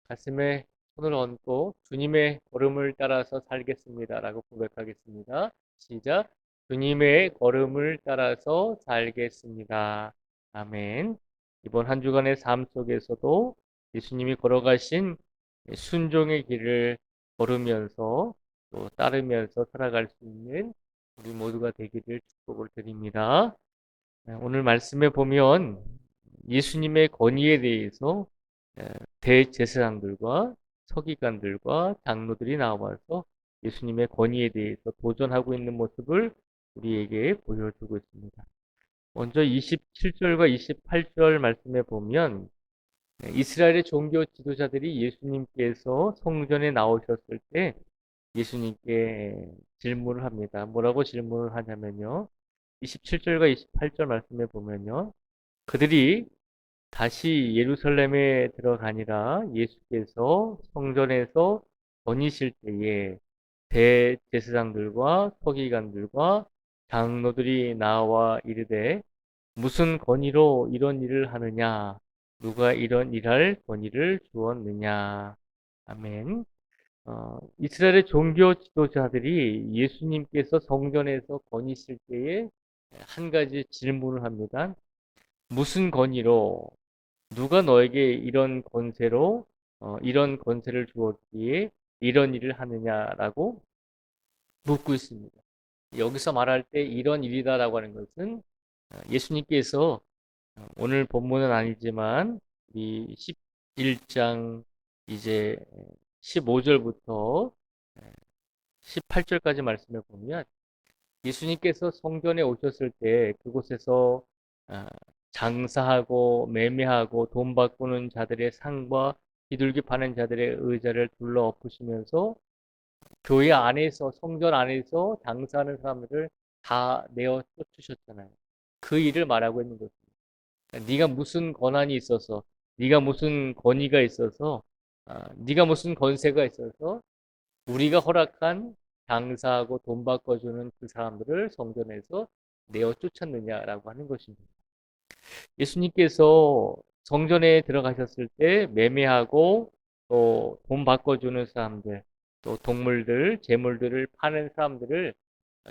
가슴에 손을 얹고 주님의 걸음을 따라서 살겠습니다라고 고백하겠습니다. 시작. 주님의 걸음을 따라서 살겠습니다. 아멘. 이번 한 주간의 삶 속에서도 예수님이 걸어가신 순종의 길을 걸으면서 또 따르면서 살아갈 수 있는 우리 모두가 되기를 축복을 드립니다. 오늘 말씀에 보면 예수님의 권위에 대해서 대제사장들과 서기관들과 장로들이 나와서 예수님의 권위에 대해서 도전하고 있는 모습을 우리에게 보여주고 있습니다. 먼저 27절과 28절 말씀에 보면 이스라엘의 종교 지도자들이 예수님께서 성전에 나오셨을 때 예수님께 질문을 합니다. 뭐라고 질문을 하냐면요. 27절과 28절 말씀에 보면요. 그들이 다시 예루살렘에 들어가니라 예수께서 성전에서 거니실 때에 대제사장들과 서기관들과 장로들이 나와 이르되 무슨 권위로 이런 일을 하느냐 누가 이런 일할 권위를 주었느냐. 아멘. 이스라엘의 종교 지도자들이 예수님께서 성전에서 거니실 때에 한 가지 질문을 합니다. 무슨 권위로 누가 너에게 이런 권세로 이런 권세를 주었기에 이런 일을 하느냐라고 묻고 있습니다. 여기서 말할 때 이런 일이다라고 하는 것은 예수님께서 오늘 본문은 아니지만 이 11장 이제 15절부터 18절까지 말씀을 보면 예수님께서 성전에 오셨을 때 그곳에서 아, 장사하고 매매하고 돈 바꾸는 자들의 상과 비둘기 파는 자들의 의자를 둘러 엎으시면서 교회 안에서 성전 안에서 장사하는 사람들을 다 내어 쫓으셨잖아요. 그 일을 말하고 있는 것입니다. 그러니까 네가 무슨 권한이 있어서, 네가 무슨 권위가 있어서, 네가 무슨 권세가 있어서 우리가 허락한 장사하고 돈 바꿔주는 그 사람들을 성전에서 내어 쫓았느냐라고 하는 것입니다. 예수님께서 성전에 들어가셨을 때 매매하고 또 돈 바꿔주는 사람들, 또 동물들, 재물들을 파는 사람들을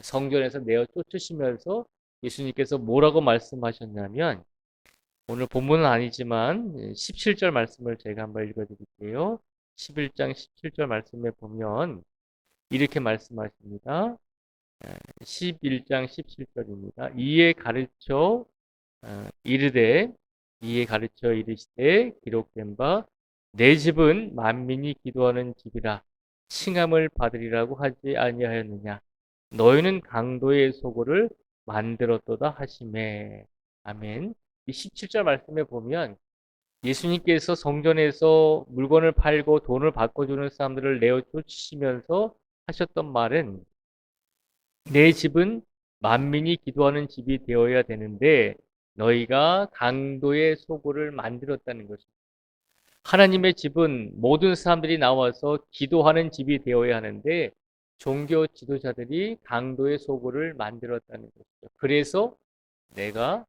성전에서 내어 쫓으시면서 예수님께서 뭐라고 말씀하셨냐면 오늘 본문은 아니지만 17절 말씀을 제가 한번 읽어드릴게요. 11장 17절 말씀에 보면 이렇게 말씀하십니다. 11장 17절입니다. 이에 가르쳐 이르시되 기록된 바 내 집은 만민이 기도하는 집이라 칭함을 받으리라고 하지 아니하였느냐. 너희는 강도의 소굴을 만들었도다 하시매. 아멘. 이 17절 말씀에 보면 예수님께서 성전에서 물건을 팔고 돈을 바꿔주는 사람들을 내어 쫓으시면서 하셨던 말은 내 집은 만민이 기도하는 집이 되어야 되는데 너희가 강도의 소굴을 만들었다는 것입니다. 하나님의 집은 모든 사람들이 나와서 기도하는 집이 되어야 하는데 종교 지도자들이 강도의 소굴을 만들었다는 것이죠. 그래서 내가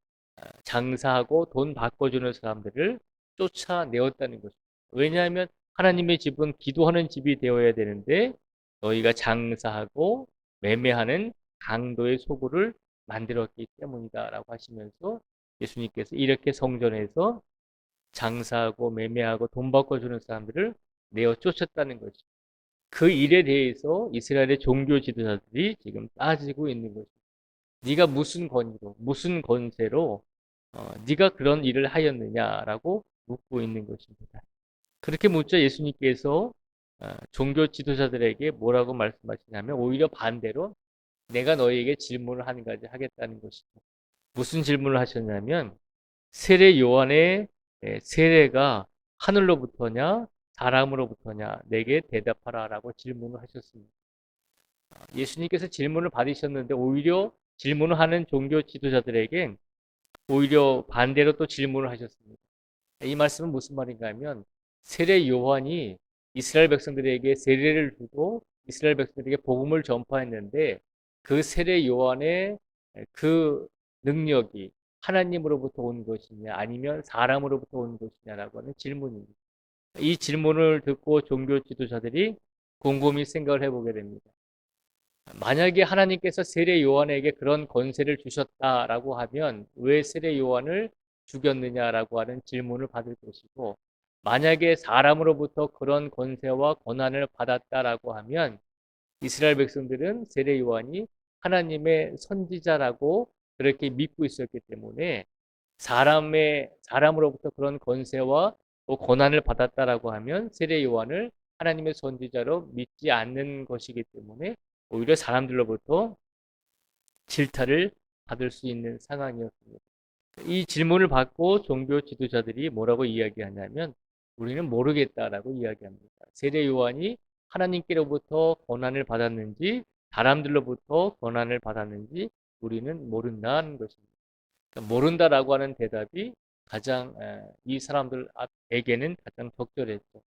장사하고 돈 바꿔주는 사람들을 쫓아내었다는 것입니다. 왜냐하면 하나님의 집은 기도하는 집이 되어야 되는데 너희가 장사하고 매매하는 강도의 소굴을 만들었기 때문이다라고 하시면서 예수님께서 이렇게 성전에서 장사하고 매매하고 돈 바꿔주는 사람들을 내어 쫓았다는 것이죠. 그 일에 대해서 이스라엘의 종교 지도자들이 지금 따지고 있는 것입니다. 네가 무슨 권위로, 무슨 권세로 네가 그런 일을 하였느냐라고 묻고 있는 것입니다. 그렇게 묻자 예수님께서 종교 지도자들에게 뭐라고 말씀하시냐면 오히려 반대로 내가 너희에게 질문을 한 가지 하겠다는 것입니다. 무슨 질문을 하셨냐면 세례 요한의 세례가 하늘로부터냐 사람으로부터냐 내게 대답하라라고 질문을 하셨습니다. 예수님께서 질문을 받으셨는데 오히려 질문을 하는 종교 지도자들에게 오히려 반대로 또 질문을 하셨습니다. 이 말씀은 무슨 말인가 하면 세례 요한이 이스라엘 백성들에게 세례를 주고 이스라엘 백성들에게 복음을 전파했는데 그 세례 요한의 그 능력이 하나님으로부터 온 것이냐 아니면 사람으로부터 온 것이냐라고 하는 질문입니다. 이 질문을 듣고 종교 지도자들이 곰곰이 생각을 해보게 됩니다. 만약에 하나님께서 세례 요한에게 그런 권세를 주셨다라고 하면 왜 세례 요한을 죽였느냐라고 하는 질문을 받을 것이고, 만약에 사람으로부터 그런 권세와 권한을 받았다라고 하면 이스라엘 백성들은 세례 요한이 하나님의 선지자라고 그렇게 믿고 있었기 때문에, 사람으로부터 그런 권세와 또 권한을 받았다라고 하면 세례 요한을 하나님의 선지자로 믿지 않는 것이기 때문에 오히려 사람들로부터 질타를 받을 수 있는 상황이었습니다. 이 질문을 받고 종교 지도자들이 뭐라고 이야기하냐면 우리는 모르겠다라고 이야기합니다. 세례 요한이 하나님께로부터 권한을 받았는지 사람들로부터 권한을 받았는지 우리는 모른다는 것입니다. 그러니까 모른다라고 하는 대답이 가장 이 사람들에게는 가장 적절했죠.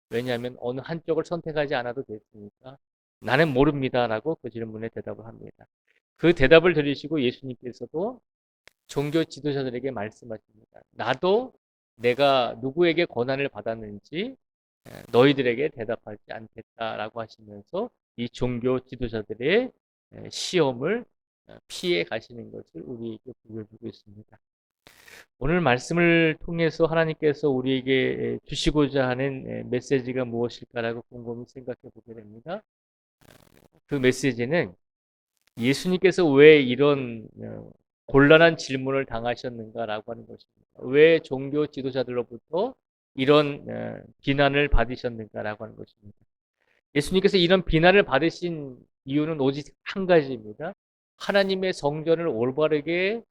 왜냐하면 어느 한쪽을 선택하지 않아도 됐으니까 나는 모릅니다라고 그 질문에 대답을 합니다. 그 대답을 들으시고 예수님께서도 종교 지도자들에게 말씀하십니다. 나도 내가 누구에게 권한을 받았는지 너희들에게 대답하지 않겠다라고 하시면서 이 종교 지도자들의 시험을 피해 가시는 것을 우리에게 보여주고 있습니다. 오늘 말씀을 통해서 하나님께서 우리에게 주시고자 하는 메시지가 무엇일까라고 곰곰이 생각해 보게 됩니다. 그 메시지는 예수님께서 왜 이런 곤란한 질문을 당하셨는가라고 하는 것입니다. 왜 종교 지도자들로부터 이런 비난을 받으셨는가라고 하는 것입니다. 예수님께서 이런 비난을 받으신 이유는 오직 한 가지입니다. 하나님의 성전을 올바르게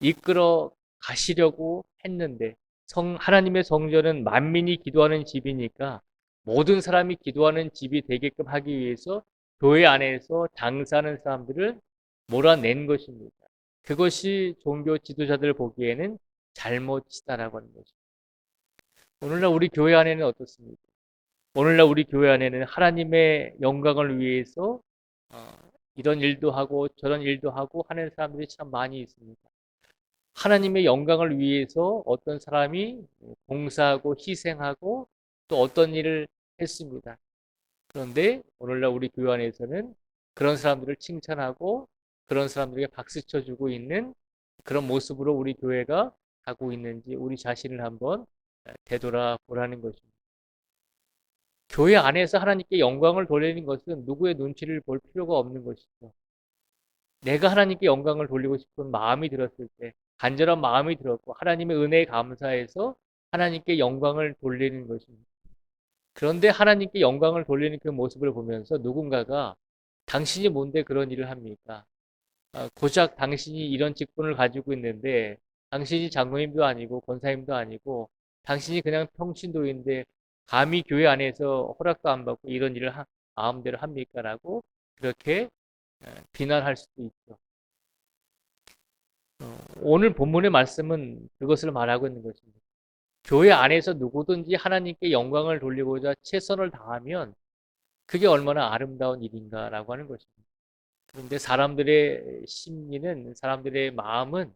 이끌어 가시려고 했는데, 하나님의 성전은 만민이 기도하는 집이니까 모든 사람이 기도하는 집이 되게끔 하기 위해서 교회 안에서 장사하는 사람들을 몰아낸 것입니다. 그것이 종교 지도자들 보기에는 잘못이다라고 하는 것입니다. 오늘날 우리 교회 안에는 어떻습니까? 오늘날 우리 교회 안에는 하나님의 영광을 위해서 이런 일도 하고 저런 일도 하고 하는 사람들이 참 많이 있습니다. 하나님의 영광을 위해서 어떤 사람이 봉사하고 희생하고 또 어떤 일을 했습니다. 그런데 오늘날 우리 교회 안에서는 그런 사람들을 칭찬하고 그런 사람들에게 박수 쳐주고 있는 그런 모습으로 우리 교회가 가고 있는지 우리 자신을 한번 되돌아보라는 것입니다. 교회 안에서 하나님께 영광을 돌리는 것은 누구의 눈치를 볼 필요가 없는 것이죠. 내가 하나님께 영광을 돌리고 싶은 마음이 들었을 때, 간절한 마음이 들었고 하나님의 은혜에 감사해서 하나님께 영광을 돌리는 것입니다. 그런데 하나님께 영광을 돌리는 그 모습을 보면서 누군가가 당신이 뭔데 그런 일을 합니까? 고작 당신이 이런 직분을 가지고 있는데 당신이 장로님도 아니고 권사님도 아니고 당신이 그냥 평신도인데 감히 교회 안에서 허락도 안 받고 이런 일을 마음대로 합니까? 라고 그렇게 비난할 수도 있죠. 오늘 본문의 말씀은 그것을 말하고 있는 것입니다. 교회 안에서 누구든지 하나님께 영광을 돌리고자 최선을 다하면 그게 얼마나 아름다운 일인가라고 하는 것입니다. 그런데 사람들의 심리는, 사람들의 마음은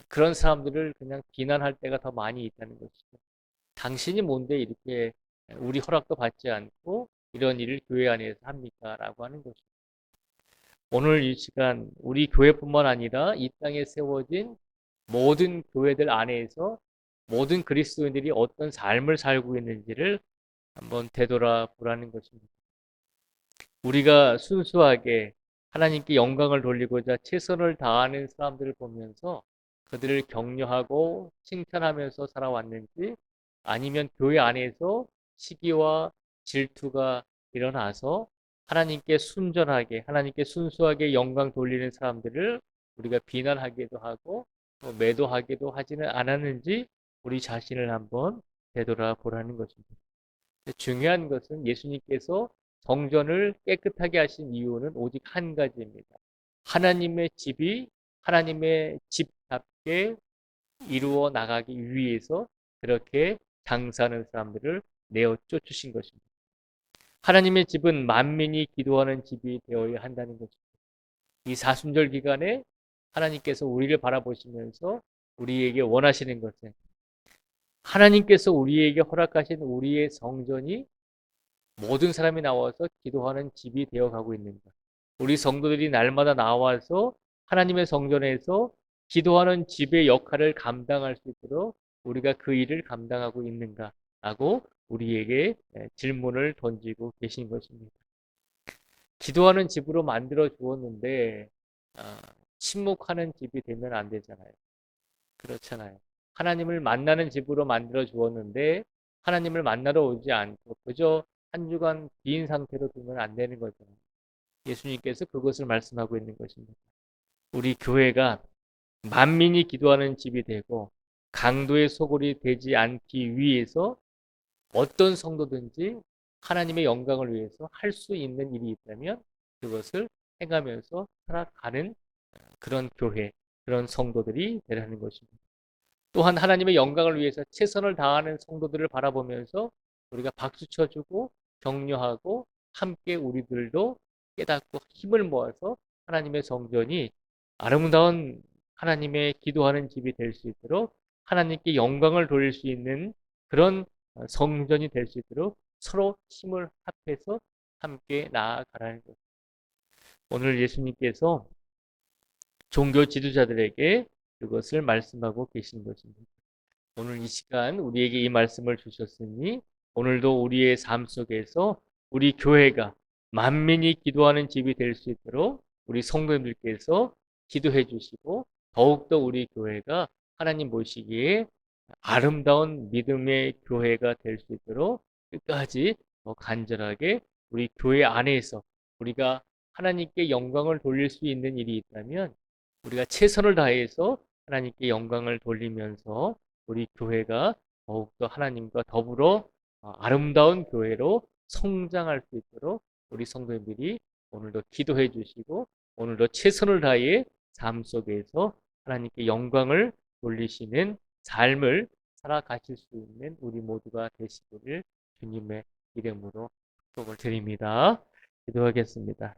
그런 사람들을 그냥 비난할 때가 더 많이 있다는 것이죠. 당신이 뭔데 이렇게 우리 허락도 받지 않고 이런 일을 교회 안에서 합니까? 라고 하는 것입니다. 오늘 이 시간 우리 교회뿐만 아니라 이 땅에 세워진 모든 교회들 안에서 모든 그리스도인들이 어떤 삶을 살고 있는지를 한번 되돌아보라는 것입니다. 우리가 순수하게 하나님께 영광을 돌리고자 최선을 다하는 사람들을 보면서 그들을 격려하고 칭찬하면서 살아왔는지, 아니면 교회 안에서 시기와 질투가 일어나서 하나님께 순전하게, 하나님께 순수하게 영광 돌리는 사람들을 우리가 비난하기도 하고 또 매도하기도 하지는 않았는지 우리 자신을 한번 되돌아보라는 것입니다. 중요한 것은 예수님께서 성전을 깨끗하게 하신 이유는 오직 한 가지입니다. 하나님의 집이 하나님의 집답게 이루어 나가기 위해서 그렇게 장사하는 사람들을 내어 쫓으신 것입니다. 하나님의 집은 만민이 기도하는 집이 되어야 한다는 것입니다. 이 사순절 기간에 하나님께서 우리를 바라보시면서 우리에게 원하시는 것은 하나님께서 우리에게 허락하신 우리의 성전이 모든 사람이 나와서 기도하는 집이 되어 가고 있는가? 우리 성도들이 날마다 나와서 하나님의 성전에서 기도하는 집의 역할을 감당할 수 있도록 우리가 그 일을 감당하고 있는가라고 우리에게 질문을 던지고 계신 것입니다. 기도하는 집으로 만들어 주었는데 침묵하는 집이 되면 안 되잖아요. 그렇잖아요. 하나님을 만나는 집으로 만들어 주었는데 하나님을 만나러 오지 않고 그저 한 주간 빈 상태로 두면 안 되는 거죠. 예수님께서 그것을 말씀하고 있는 것입니다. 우리 교회가 만민이 기도하는 집이 되고 강도의 소굴이 되지 않기 위해서 어떤 성도든지 하나님의 영광을 위해서 할 수 있는 일이 있다면 그것을 행하면서 살아가는 그런 교회, 그런 성도들이 되라는 것입니다. 또한 하나님의 영광을 위해서 최선을 다하는 성도들을 바라보면서 우리가 박수 쳐주고 격려하고 함께 우리들도 깨닫고 힘을 모아서 하나님의 성전이 아름다운 하나님의 기도하는 집이 될 수 있도록 하나님께 영광을 돌릴 수 있는 그런 성전이 될 수 있도록 서로 힘을 합해서 함께 나아가라는 것. 오늘 예수님께서 종교 지도자들에게 그것을 말씀하고 계신 것입니다. 오늘 이 시간 우리에게 이 말씀을 주셨으니 오늘도 우리의 삶 속에서 우리 교회가 만민이 기도하는 집이 될 수 있도록 우리 성도님들께서 기도해 주시고 더욱더 우리 교회가 하나님 보시기에 아름다운 믿음의 교회가 될 수 있도록 끝까지 더 간절하게 우리 교회 안에서 우리가 하나님께 영광을 돌릴 수 있는 일이 있다면 우리가 최선을 다해서 하나님께 영광을 돌리면서 우리 교회가 더욱더 하나님과 더불어 아름다운 교회로 성장할 수 있도록 우리 성도님들이 오늘도 기도해 주시고 오늘도 최선을 다해 삶 속에서 하나님께 영광을 돌리시는 삶을 살아가실 수 있는 우리 모두가 되시기를 주님의 이름으로 축복을 드립니다. 기도하겠습니다.